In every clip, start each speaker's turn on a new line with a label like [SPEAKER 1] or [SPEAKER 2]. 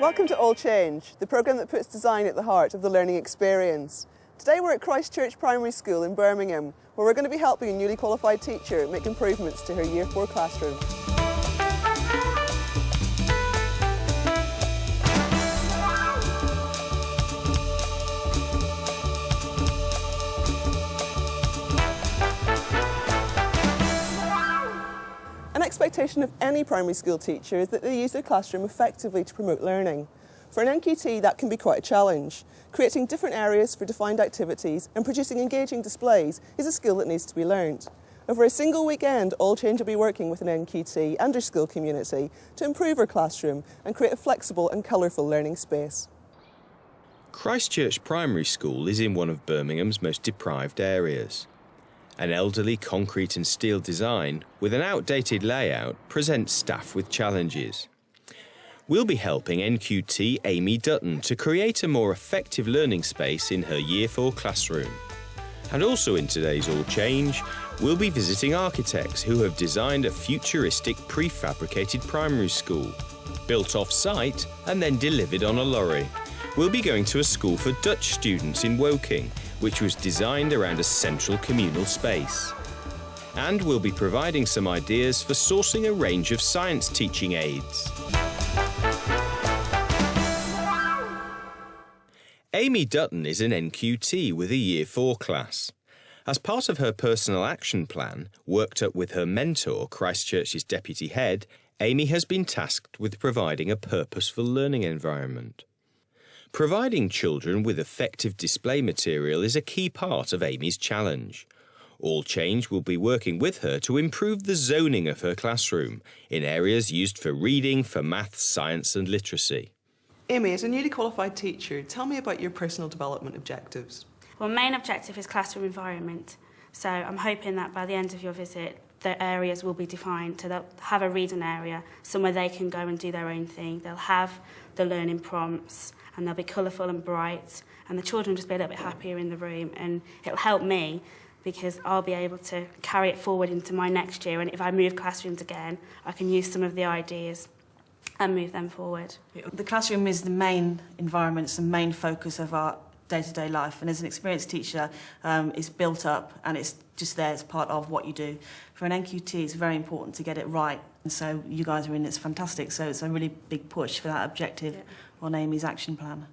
[SPEAKER 1] Welcome to All Change, the programme that puts design at the heart of the learning experience. Today we're at Christchurch Primary School in Birmingham, where we're going to be helping a newly qualified teacher make improvements to her Year 4 classroom. An expectation of any primary school teacher is that they use their classroom effectively to promote learning. For an NQT, that can be quite a challenge. Creating different areas for defined activities and producing engaging displays is a skill that needs to be learnt. Over a single weekend, All Change will be working with an NQT and her school community to improve her classroom and create a flexible and colourful learning space.
[SPEAKER 2] Christchurch Primary School is in one of Birmingham's most deprived areas. An elderly concrete and steel design with an outdated layout presents staff with challenges. We'll be helping NQT Amy Dutton to create a more effective learning space in her Year 4 classroom. And also in today's All Change, we'll be visiting architects who have designed a futuristic prefabricated primary school, built off-site and then delivered on a lorry. We'll be going to a school for Dutch students in Woking, which was designed around a central communal space. And we'll be providing some ideas for sourcing a range of science teaching aids. Amy Dutton is an NQT with a Year 4 class. As part of her personal action plan, worked up with her mentor, Christchurch's deputy head, Amy has been tasked with providing a purposeful learning environment. Providing children with effective display material is a key part of Amy's challenge. All Change will be working with her to improve the zoning of her classroom in areas used for reading, for maths, science and literacy.
[SPEAKER 1] Amy, as a newly qualified teacher, tell me about your personal development objectives.
[SPEAKER 3] Well, main objective is classroom environment. So I'm hoping that by the end of your visit, the areas will be defined. So they'll have a reading area, somewhere they can go and do their own thing. They'll have the learning prompts, and they'll be colourful and bright, and the children will just be a little bit happier in the room, and it'll help me because I'll be able to carry it forward into my next year, and if I move classrooms again, I can use some of the ideas and move them forward.
[SPEAKER 4] The classroom is the main environment, it's the main focus of our day-to-day life, and as an experienced teacher, it's built up and it's just there as part of what you do. For an NQT, it's very important to get it right, and so you guys are in, it's fantastic, so it's a really big push for that objective on Amy's action plan.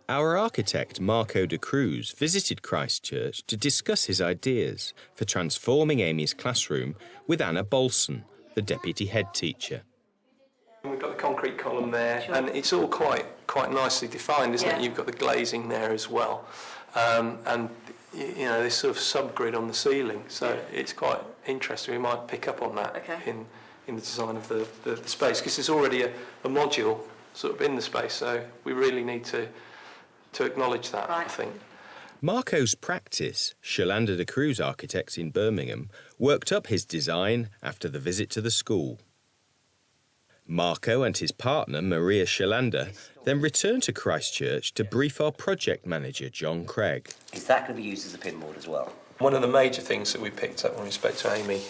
[SPEAKER 2] Our architect, Marco de Cruz, visited Christchurch to discuss his ideas for transforming Amy's classroom with Anna Bolson, the deputy head teacher.
[SPEAKER 5] We've got the concrete column there, and it's all quite nicely defined, isn't it? You've got the glazing there as well, and you know this sort of subgrid on the ceiling. So it's quite interesting. We might pick up on that in the design of the space, because there's already a module sort of in the space. So we really need to acknowledge that. I think.
[SPEAKER 2] Marco's practice, Shalanda de Cruz Architects in Birmingham, worked up his design after the visit to the school. Marco and his partner, Maria Shalanda, then returned to Christchurch to brief our project manager, John Craig.
[SPEAKER 6] Is that going to be used as a pinboard as well?
[SPEAKER 5] One of the major things that we picked up when we spoke to Amy,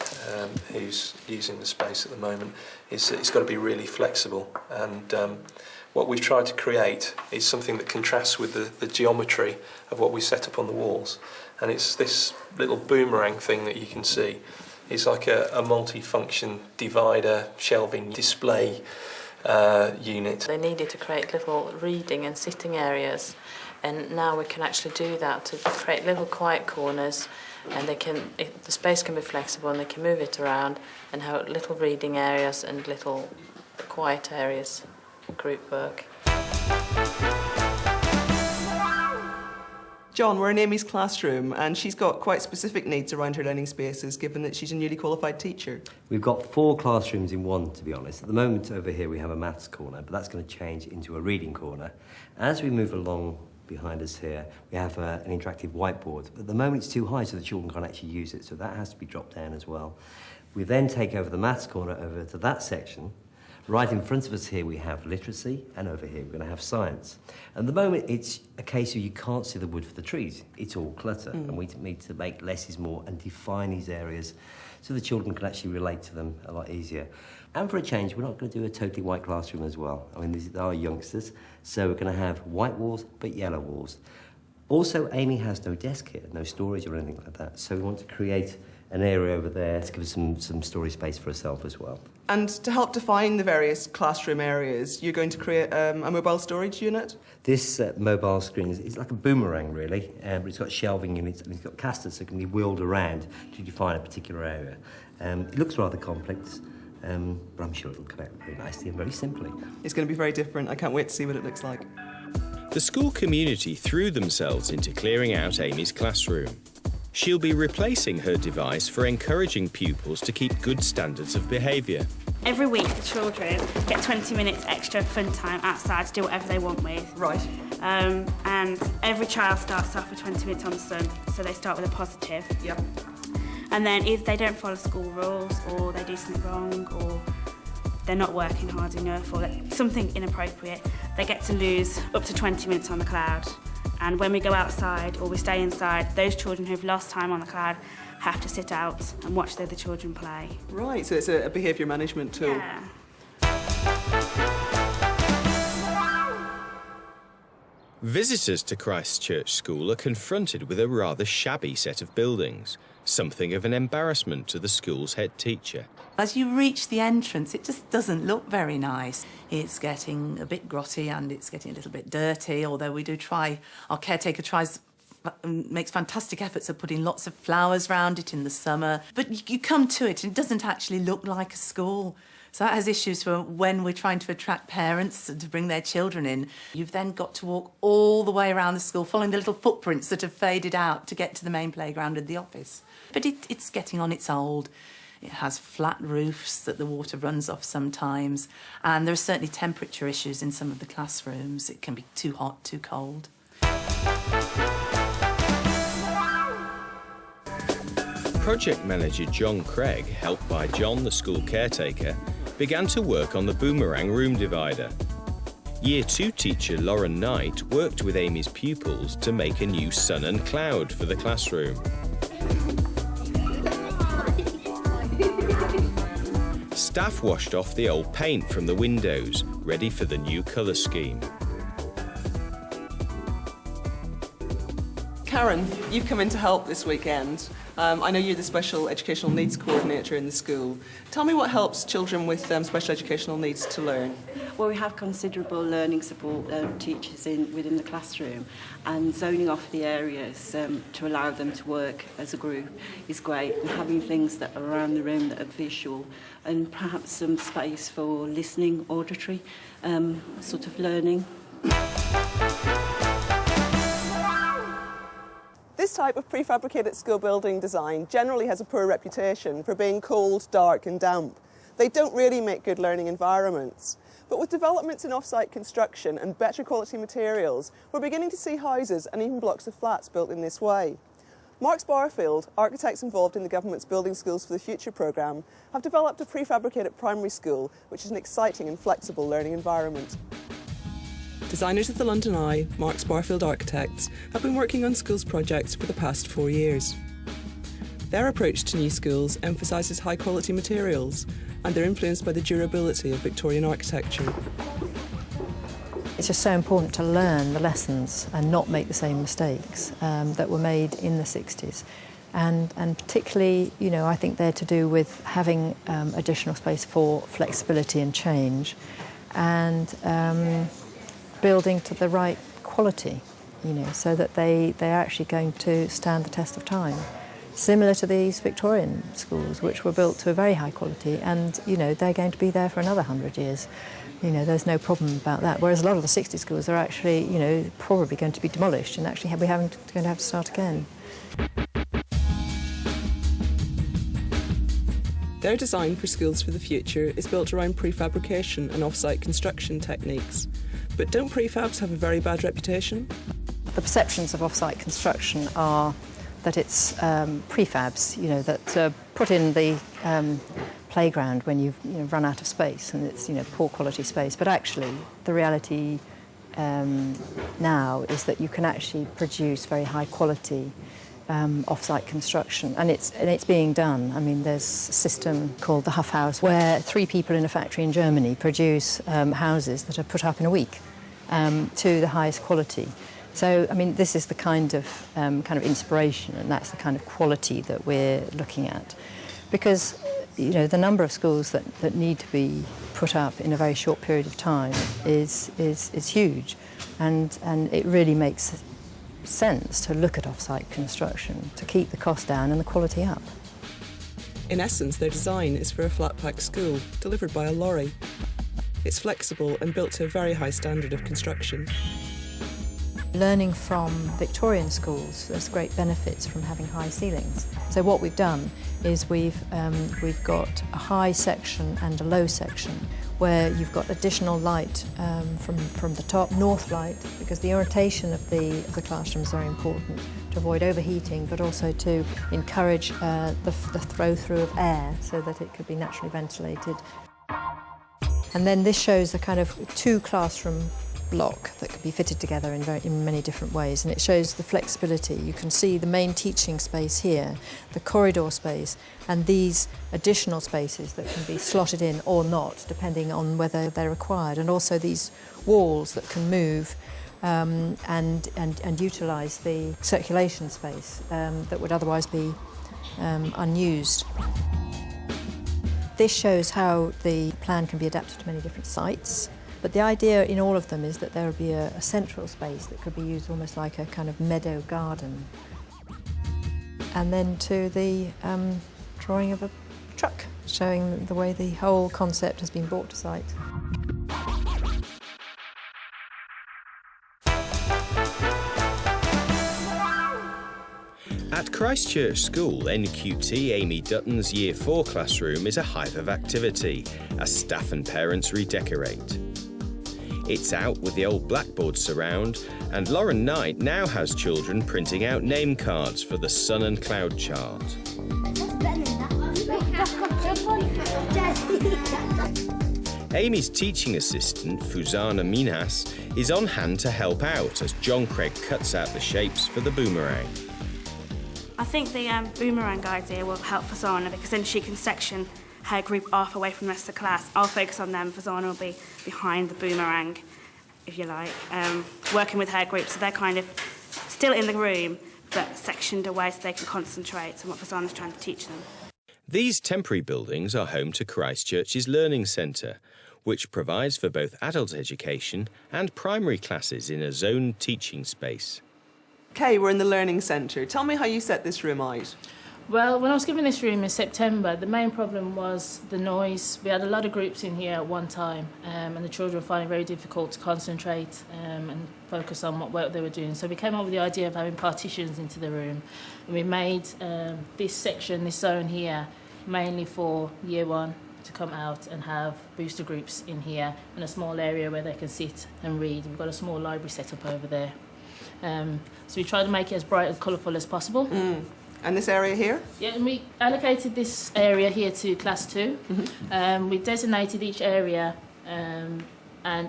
[SPEAKER 5] who's using the space at the moment, is that it's got to be really flexible. And what we've tried to create is something that contrasts with the geometry of what we set up on the walls. And it's this little boomerang thing that you can see. It's like a multi-function divider, shelving, display unit.
[SPEAKER 7] They needed to create little reading and sitting areas, and now we can actually do that to create little quiet corners, and the space can be flexible and they can move it around and have little reading areas and little quiet areas for group work.
[SPEAKER 1] John, we're in Amy's classroom and she's got quite specific needs around her learning spaces given that she's a newly qualified teacher.
[SPEAKER 6] We've got 4 classrooms in one, to be honest. At the moment over here we have a maths corner, but that's going to change into a reading corner. As we move along behind us here, we have an interactive whiteboard. At the moment it's too high so the children can't actually use it, so that has to be dropped down as well. We then take over the maths corner over to that section. Right in front of us here we have literacy, and over here we're going to have science. At the moment it's a case of you can't see the wood for the trees. It's all clutter, and we need to make less is more and define these areas so the children can actually relate to them a lot easier. And for a change, we're not going to do a totally white classroom as well. I mean, these are youngsters, so we're going to have white walls but yellow walls. Also, Amy has no desk here, no storage or anything like that, so we want to create an area over there to give us some storage space for herself as well.
[SPEAKER 1] And to help define the various classroom areas, you're going to create a mobile storage unit?
[SPEAKER 6] This mobile screen is like a boomerang, really, but it's got shelving units and it's got casters so it can be wheeled around to define a particular area. It looks rather complex, but I'm sure it'll come out very nicely and very simply.
[SPEAKER 1] It's going to be very different. I can't wait to see what it looks like.
[SPEAKER 2] The school community threw themselves into clearing out Amy's classroom. She'll be replacing her device for encouraging pupils to keep good standards of behaviour.
[SPEAKER 3] Every week the children get 20 minutes extra fun time outside to do whatever they want with.
[SPEAKER 1] Right.
[SPEAKER 3] And every child starts off with 20 minutes on the sun, so they start with a positive.
[SPEAKER 1] Yep.
[SPEAKER 3] And then if they don't follow school rules, or they do something wrong, or they're not working hard enough, or something inappropriate, they get to lose up to 20 minutes on the cloud. And when we go outside or we stay inside, those children who've lost time on the cloud have to sit out and watch the other children play.
[SPEAKER 1] Right, so it's a behaviour management tool.
[SPEAKER 3] Yeah.
[SPEAKER 2] Visitors to Christchurch School are confronted with a rather shabby set of buildings, something of an embarrassment to the school's head teacher.
[SPEAKER 8] As you reach the entrance, it just doesn't look very nice. It's getting a bit grotty and it's getting a little bit dirty, although we do try, our caretaker makes fantastic efforts of putting lots of flowers around it in the summer. But you come to it and it doesn't actually look like a school. So that has issues for when we're trying to attract parents to bring their children in. You've then got to walk all the way around the school, following the little footprints that have faded out to get to the main playground and the office. But it's getting on, it's old. It has flat roofs that the water runs off sometimes, and there are certainly temperature issues in some of the classrooms. It can be too hot, too cold.
[SPEAKER 2] Project manager John Craig, helped by John, the school caretaker, began to work on the boomerang room divider. Year 2 teacher Lauren Knight worked with Amy's pupils to make a new sun and cloud for the classroom. Staff washed off the old paint from the windows, ready for the new colour scheme.
[SPEAKER 1] Karen, you've come in to help this weekend. I know you're the Special Educational Needs Coordinator in the school. Tell me what helps children with special educational needs to learn.
[SPEAKER 9] Well, we have considerable learning support teachers within the classroom, and zoning off the areas to allow them to work as a group is great, and having things that are around the room that are visual, and perhaps some space for listening, auditory sort of learning.
[SPEAKER 1] This type of prefabricated school building design generally has a poor reputation for being cold, dark and damp. They don't really make good learning environments. But with developments in off-site construction and better quality materials, we're beginning to see houses and even blocks of flats built in this way. Mark Barfield, architects involved in the government's Building Schools for the Future programme, have developed a prefabricated primary school, which is an exciting and flexible learning environment. Designers of the London Eye, Mark Barfield Architects, have been working on schools projects for the past 4 years. Their approach to new schools emphasises high-quality materials, and they're influenced by the durability of Victorian architecture.
[SPEAKER 10] It's just so important to learn the lessons and not make the same mistakes that were made in the 60s. And particularly, you know, I think they're to do with having additional space for flexibility and change, and building to the right quality, you know, so that they're actually going to stand the test of time. Similar to these Victorian schools, which were built to a very high quality, and, you know, they're going to be there for another 100 years. You know, there's no problem about that. Whereas a lot of the 60 schools are actually, you know, probably going to be demolished and actually we're going to have to start again.
[SPEAKER 1] Their design for Schools for the Future is built around prefabrication and off-site construction techniques. But don't prefabs have a very bad reputation?
[SPEAKER 10] The perceptions of off-site construction are that it's prefabs, you know, that put in the playground when you've run out of space and it's poor quality space. But actually, the reality now is that you can actually produce very high quality off-site construction, and it's being done. I mean, there's a system called the Huff House where 3 people in a factory in Germany produce houses that are put up in a week to the highest quality. So, I mean, this is the kind of inspiration, and that's the kind of quality that we're looking at. Because, the number of schools that need to be put up in a very short period of time is huge. And it really makes sense to look at off-site construction to keep the cost down and the quality up.
[SPEAKER 1] In essence, their design is for a flat-pack school, delivered by a lorry. It's flexible and built to a very high standard of construction.
[SPEAKER 10] Learning from Victorian schools, there's great benefits from having high ceilings. So what we've done is we've got a high section and a low section where you've got additional light from the top, north light, because the orientation of the classroom is very important to avoid overheating, but also to encourage the flow-through of air so that it could be naturally ventilated. And then this shows a kind of 2-classroom block that could be fitted together in many different ways, and it shows the flexibility. You can see the main teaching space here, the corridor space, and these additional spaces that can be slotted in or not, depending on whether they're required, and also these walls that can move and utilise the circulation space that would otherwise be unused. This shows how the plan can be adapted to many different sites. But the idea in all of them is that there would be a central space that could be used almost like a kind of meadow garden. And then to the drawing of a truck, showing the way the whole concept has been brought to site.
[SPEAKER 2] At Christchurch School, NQT Amy Dutton's Year 4 classroom is a hive of activity as staff and parents redecorate. It's out with the old blackboard surround, and Lauren Knight now has children printing out name cards for the sun and cloud chart. Amy's teaching assistant, Fuzana Minas, is on hand to help out as John Craig cuts out the shapes for the boomerang.
[SPEAKER 3] I think the boomerang idea will help Fuzana because then she can section her group off away from the rest of the class. I'll focus on them. Fuzana will be behind the boomerang, if you like, working with her group. So they're kind of still in the room, but sectioned away so they can concentrate on what Fuzana's trying to teach them.
[SPEAKER 2] These temporary buildings are home to Christchurch's Learning Centre, which provides for both adult education and primary classes in a zoned teaching space.
[SPEAKER 1] Kay, we're in the Learning Centre. Tell me how you set this room out.
[SPEAKER 11] Well, when I was given this room in September, the main problem was the noise. We had a lot of groups in here at one time, and the children were finding it very difficult to concentrate and focus on what work they were doing. So we came up with the idea of having partitions into the room. And we made this section, this zone here, mainly for Year 1 to come out and have booster groups in here, and a small area where they can sit and read. We've got a small library set up over there. So we tried to make it as bright and colourful as possible.
[SPEAKER 1] And this area here?
[SPEAKER 11] Yeah, and we allocated this area here to Class 2. We designated each area and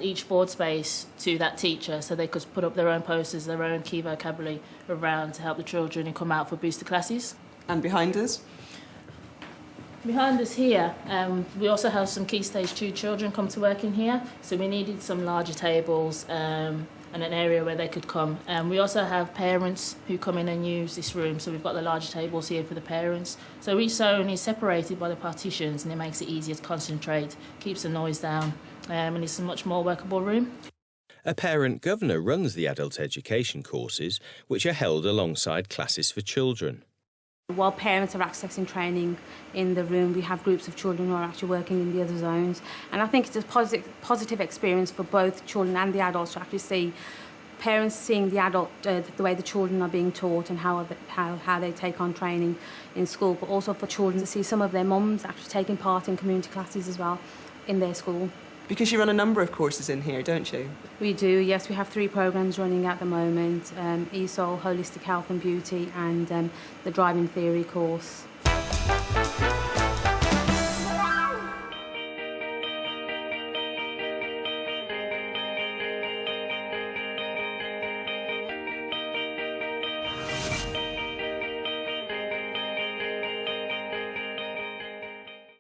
[SPEAKER 11] each board space to that teacher so they could put up their own posters, their own key vocabulary around to help the children who come out for booster classes.
[SPEAKER 1] And behind us?
[SPEAKER 11] Behind us here, we also have some Key Stage 2 children come to work in here, so we needed some larger tables and an area where they could come. We also have parents who come in and use this room, so we've got the larger tables here for the parents. So each zone is separated by the partitions and it makes it easier to concentrate, keeps the noise down, and it's a much more workable room.
[SPEAKER 2] A parent governor runs the adult education courses, which are held alongside classes for children.
[SPEAKER 12] While parents are accessing training in the room, we have groups of children who are actually working in the other zones. And I think it's a positive experience for both children and the adults to actually see parents seeing the adult, the way the children are being taught and how they take on training in school, but also for children to see some of their mums actually taking part in community classes as well in their school.
[SPEAKER 1] Because you run a number of courses in here, don't you?
[SPEAKER 12] We do, yes. We have 3 programmes running at the moment, ESOL, Holistic Health and Beauty, and the Driving Theory course.